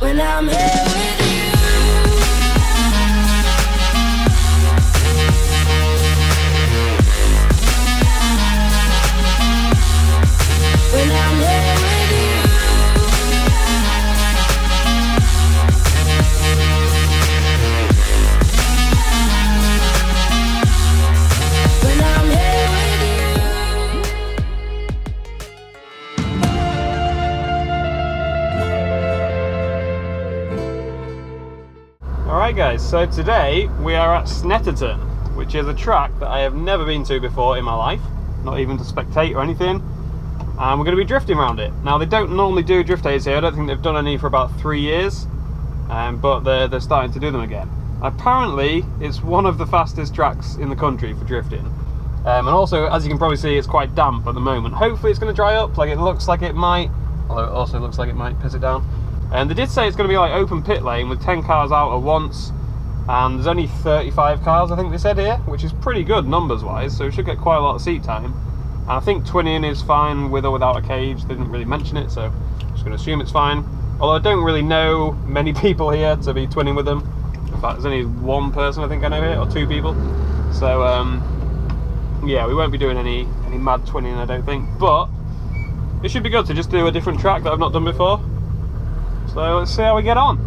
When I'm here with you. When I'm here with you. When I'm here with you. Alright guys, so today we are at Snetterton, which is a track that I have never been to before in my life, not even to spectate or anything. And we're going to be drifting around it. Now, they don't normally do drift days here. I don't think they've done any for about 3 years, but they're starting to do them again. Apparently, it's one of the fastest tracks in the country for drifting. And also, as you can probably see, it's quite damp at the moment. Hopefully it's going to dry up, like it looks like it might, although it also looks like it might piss it down. And they did say it's going to be like open pit lane with 10 cars out at once, and there's only 35 cars, I think they said here, which is pretty good numbers-wise, so we should get quite a lot of seat time. And I think twinning is fine with or without a cage. They didn't really mention it, so I'm just going to assume it's fine. Although I don't really know many people here to be twinning with them. In fact, there's only one person I think I know here, or 2 people. So yeah, we won't be doing any mad twinning, I don't think. But it should be good to just do a different track that I've not done before. So let's see how we get on.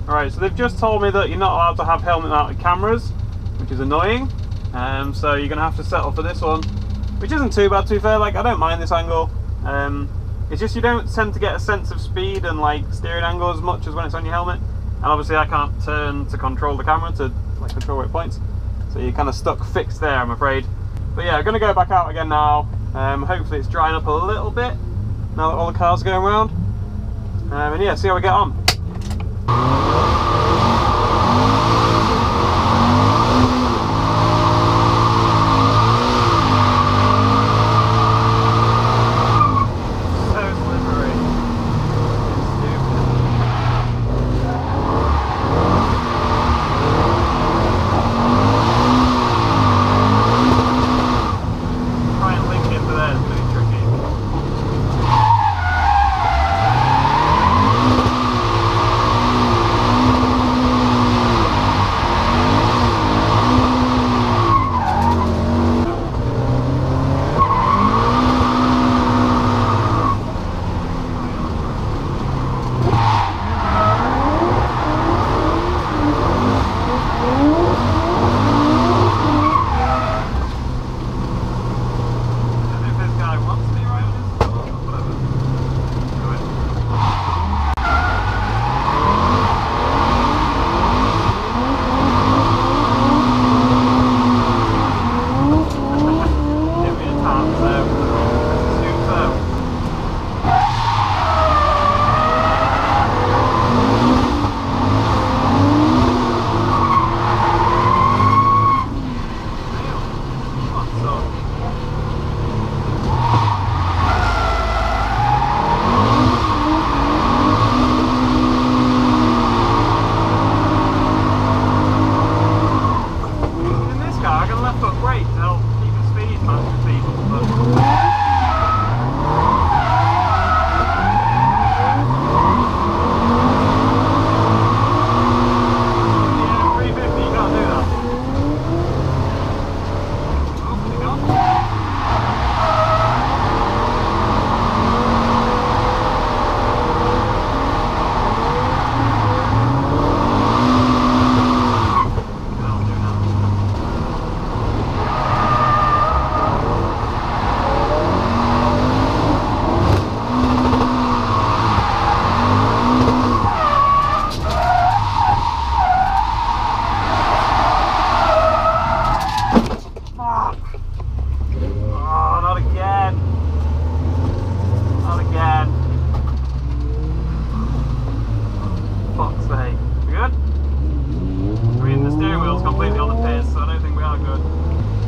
Alright, so they've just told me that you're not allowed to have helmet mounted cameras, which is annoying. So you're going to have to settle for this one. Which isn't too bad, to be fair. Like, I don't mind this angle. It's just you don't tend to get a sense of speed and like steering angle as much as when it's on your helmet. And obviously I can't turn to control the camera to like control where it points. So you're kind of stuck fixed there, I'm afraid. But yeah, I'm going to go back out again now. Hopefully it's drying up a little bit now that all the cars are going around. And yeah, see how we get on.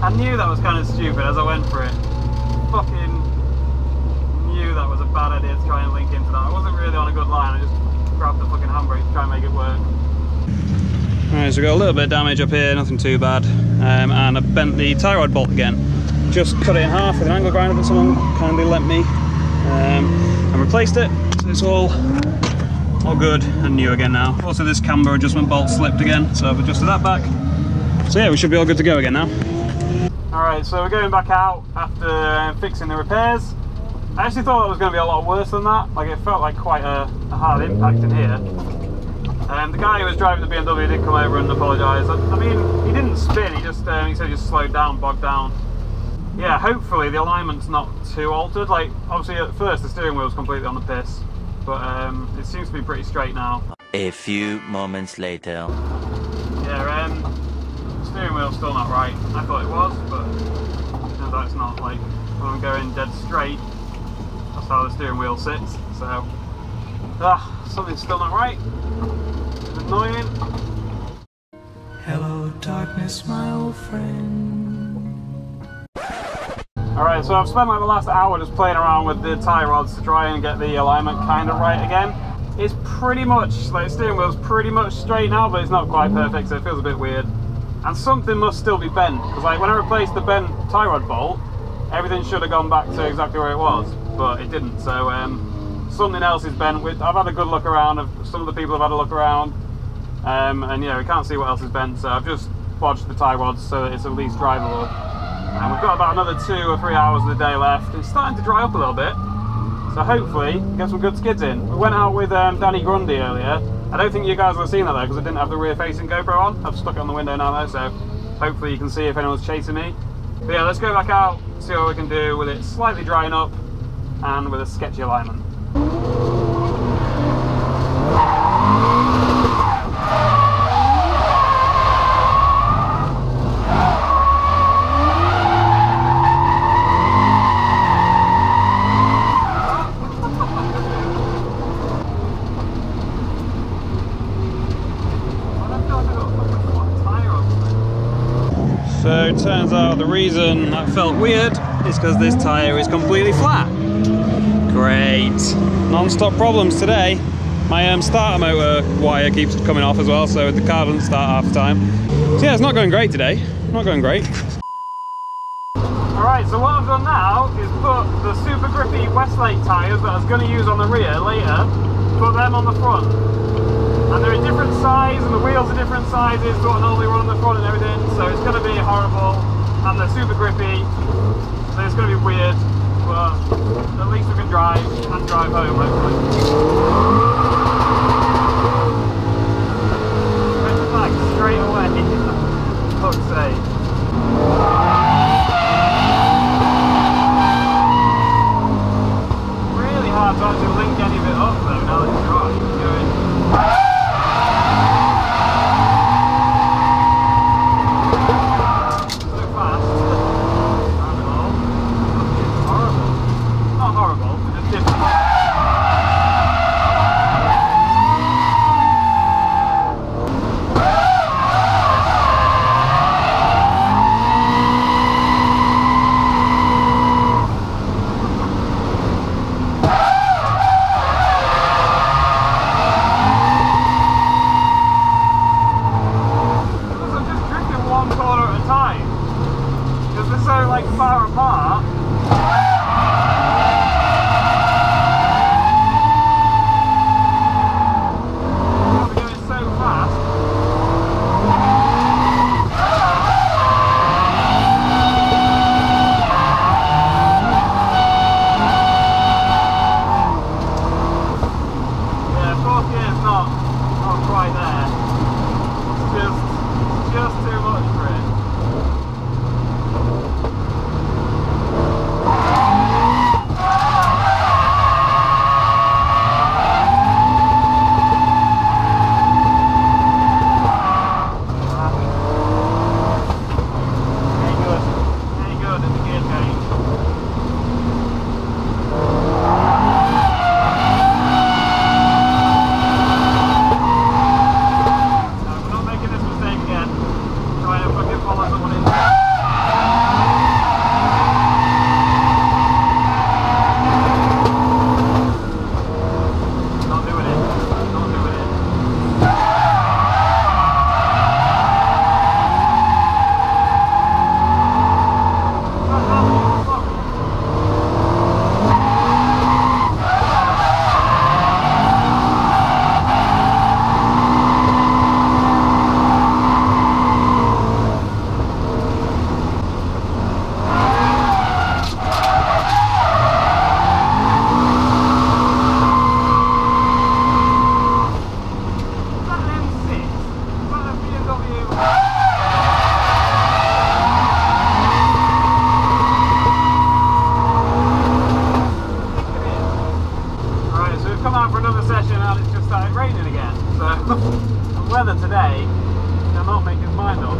I knew that was kind of stupid as I went for it. Fucking knew that was a bad idea to try and link into that. I wasn't really on a good line, I just grabbed the fucking handbrake to try and make it work. Alright, so we got a little bit of damage up here, nothing too bad. And I bent the tie rod bolt again. Just cut it in half with an angle grinder that someone kindly lent me. And replaced it, so it's all all good and new again now. Also this camber adjustment bolt slipped again, so I've adjusted that back. So yeah, we should be all good to go again now. Alright, so we're going back out after fixing the repairs. I actually thought it was going to be a lot worse than that. Like, it felt like quite a hard impact in here. The guy who was driving the BMW did come over and apologise. I mean, he didn't spin, he said he just slowed down, bogged down. Yeah, hopefully the alignment's not too altered. Like, obviously at first the steering wheel was completely on the piss, but it seems to be pretty straight now. A few moments later. Yeah, the steering wheel's still not right. I thought it was, but turns out it's not. Like, when I'm going dead straight, that's how the steering wheel sits. So, something's still not right. It's annoying. Hello, darkness, my old friend. Alright, so I've spent like the last hour just playing around with the tie rods to try and get the alignment kind of right again. It's pretty much, like, the steering wheel's pretty much straight now, but it's not quite perfect, so it feels a bit weird. And something must still be bent, because like when I replaced the bent tie rod bolt, everything should have gone back to exactly where it was, but it didn't. So something else is bent. I've had a good look around, some of the people have had a look around, and yeah, we can't see what else is bent, so I've just bodged the tie rods so that it's at least drivable. And we've got about another 2 or 3 hours of the day left. It's starting to dry up a little bit, so hopefully get some good skids in. We went out with Danny Grundy earlier. I don't think you guys will have seen that though, because I didn't have the rear facing GoPro on. I've stuck it on the window now though, so hopefully you can see if anyone's chasing me. But yeah, let's go back out, see what we can do with it slightly drying up and with a sketchy alignment. So it turns out the reason that felt weird is because this tyre is completely flat. Great. Non-stop problems today. My starter motor wire keeps coming off as well, so the car doesn't start half the time. So yeah, it's not going great today. Not going great. Alright, so what I've done now is put the super grippy Westlake tyres that I was going to use on the rear later, put them on the front. And they're a different size, and the wheels are different sizes to what normally run on the front and everything, so it's going to be horrible. And they're super grippy, so it's going to be weird, but at least we can drive and drive home, hopefully. Red flag straight away, for fuck's sake. Really hard to actually link any of it up though, now that it's dry. started raining again, so the weather today cannot make his mind up.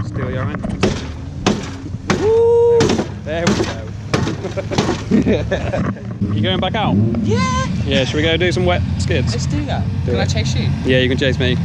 Steal your iron. Woo! There we go. You going back out? Yeah! Yeah, should we go do some wet skids? Let's do that. Can I chase you? Yeah, you can chase me.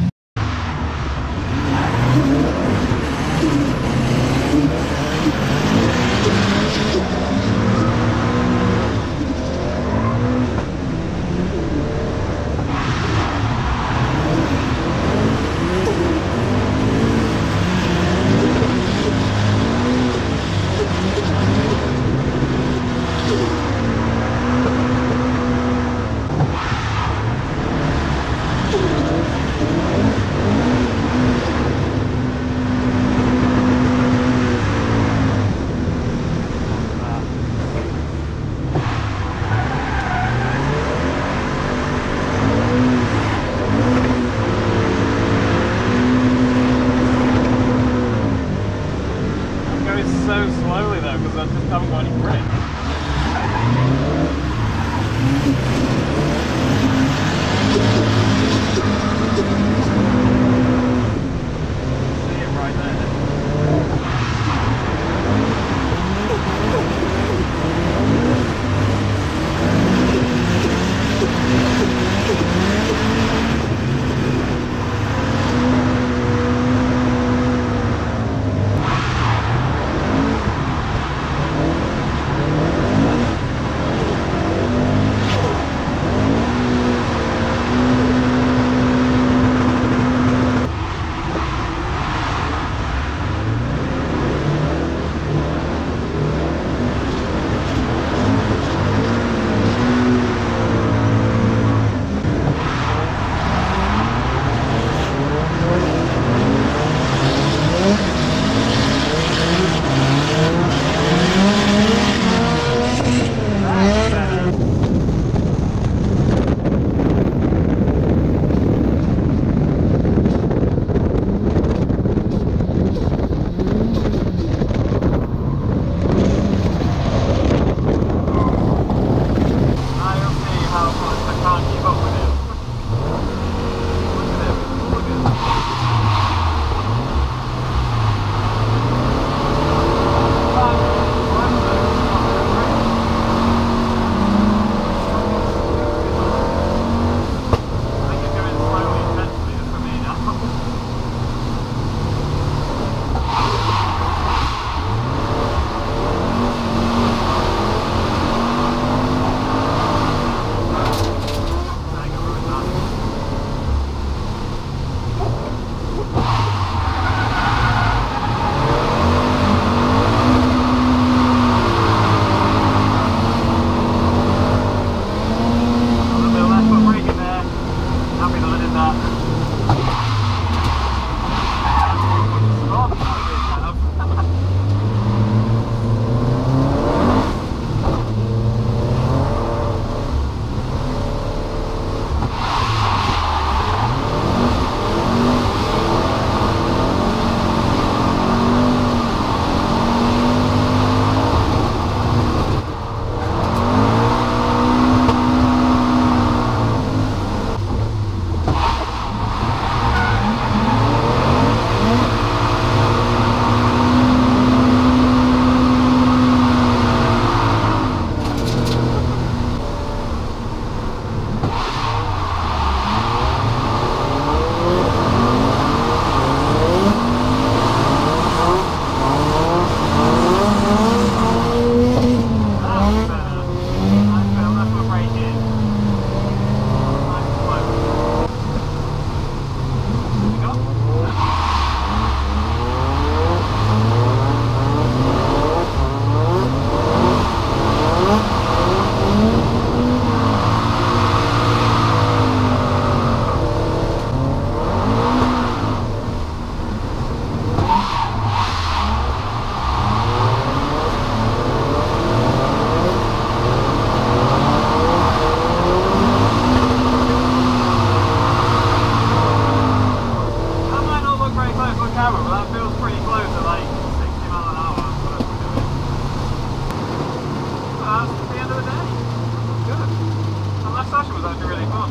was actually really fun.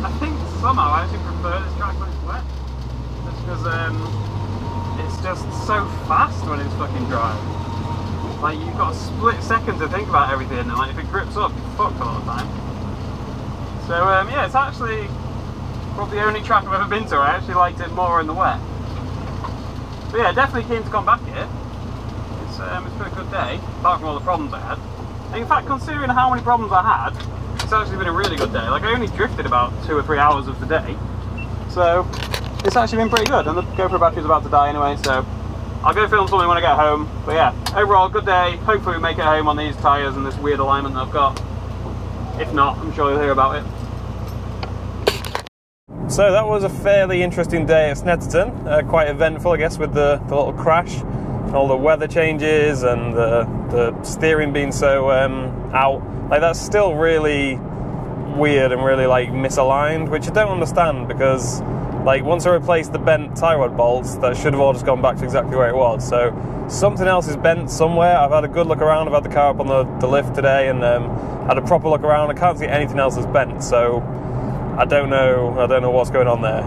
I think somehow I actually prefer this track when it's wet, just because it's just so fast when it's fucking dry. Like, you've got a split second to think about everything, and like if it grips up, you're fucked all the time. So yeah, it's actually probably the only track I've ever been to. I actually liked it more in the wet. But yeah, definitely keen to come back here. It's been a good day, apart from all the problems I had. And in fact, considering how many problems I had, it's actually been a really good day. Like, I only drifted about 2 or 3 hours of the day, so it's actually been pretty good. And the GoPro battery's about to die anyway, so I'll go film something when I get home. But yeah, overall, good day. Hopefully we make it home on these tyres and this weird alignment that I've got. If not, I'm sure you'll hear about it. So that was a fairly interesting day at Snetterton. Quite eventful, I guess, with the little crash, and all the weather changes, and the steering being so out. Like, that's still really weird and really like misaligned, which I don't understand, because like once I replaced the bent tie rod bolts, that should have all just gone back to exactly where it was. So something else is bent somewhere. I've had a good look around. I've had the car up on the lift today and had a proper look around. I can't see anything else that's bent, so I don't know what's going on there.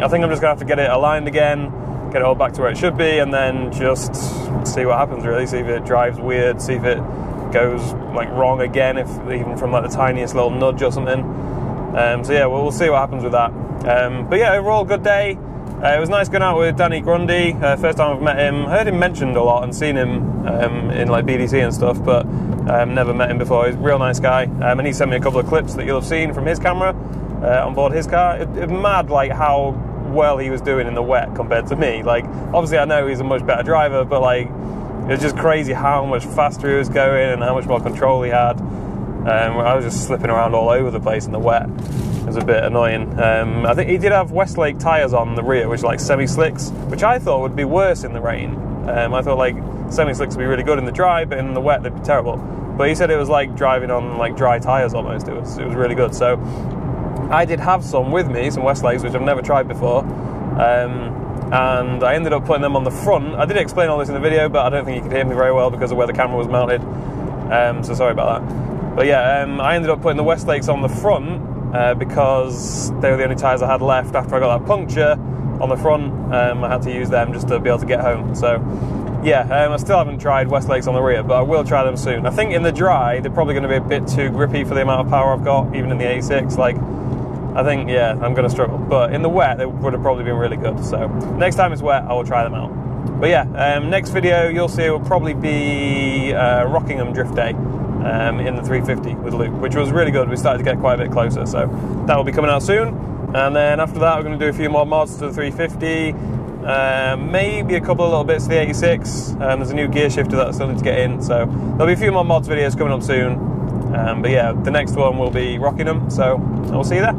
I think I'm just gonna have to get it aligned again, get it all back to where it should be, and then just see what happens, really. See if it drives weird, see if it goes like wrong again, if even from like the tiniest little nudge or something. So yeah, we'll see what happens with that. But yeah, overall good day. It was nice going out with Danny Grundy. First time I've met him. I heard him mentioned a lot and seen him in like BDC and stuff, but never met him before. He's a real nice guy, and he sent me a couple of clips that you'll have seen from his camera on board his car. It's mad like how well he was doing in the wet compared to me. Like, obviously I know he's a much better driver, but like, it's just crazy how much faster he was going and how much more control he had. I was just slipping around all over the place in the wet. It was a bit annoying. I think he did have Westlake tyres on the rear, which are like semi-slicks, which I thought would be worse in the rain. I thought like semi-slicks would be really good in the dry, but in the wet they'd be terrible. But he said it was like driving on like dry tyres almost. It was really good. So I did have some with me, some Westlakes, which I've never tried before. And I ended up putting them on the front. I did explain all this in the video, but I don't think you could hear me very well because of where the camera was mounted. So sorry about that. But yeah, I ended up putting the Westlakes on the front because they were the only tyres I had left after I got that puncture on the front. I had to use them just to be able to get home. So yeah, I still haven't tried Westlakes on the rear, but I will try them soon. I think in the dry, they're probably going to be a bit too grippy for the amount of power I've got, even in the 86. Like, I think, yeah, I'm going to struggle. But in the wet, they would have probably been really good. So next time it's wet, I will try them out. But yeah, next video you'll see will probably be Rockingham Drift Day in the 350 with Luke, which was really good. We started to get quite a bit closer, so that will be coming out soon. And then after that, we're going to do a few more mods to the 350, maybe a couple of little bits to the 86. There's a new gear shifter that I still need to get in, so there'll be a few more mods videos coming up soon. But yeah, the next one will be Rockingham, so I'll see you there.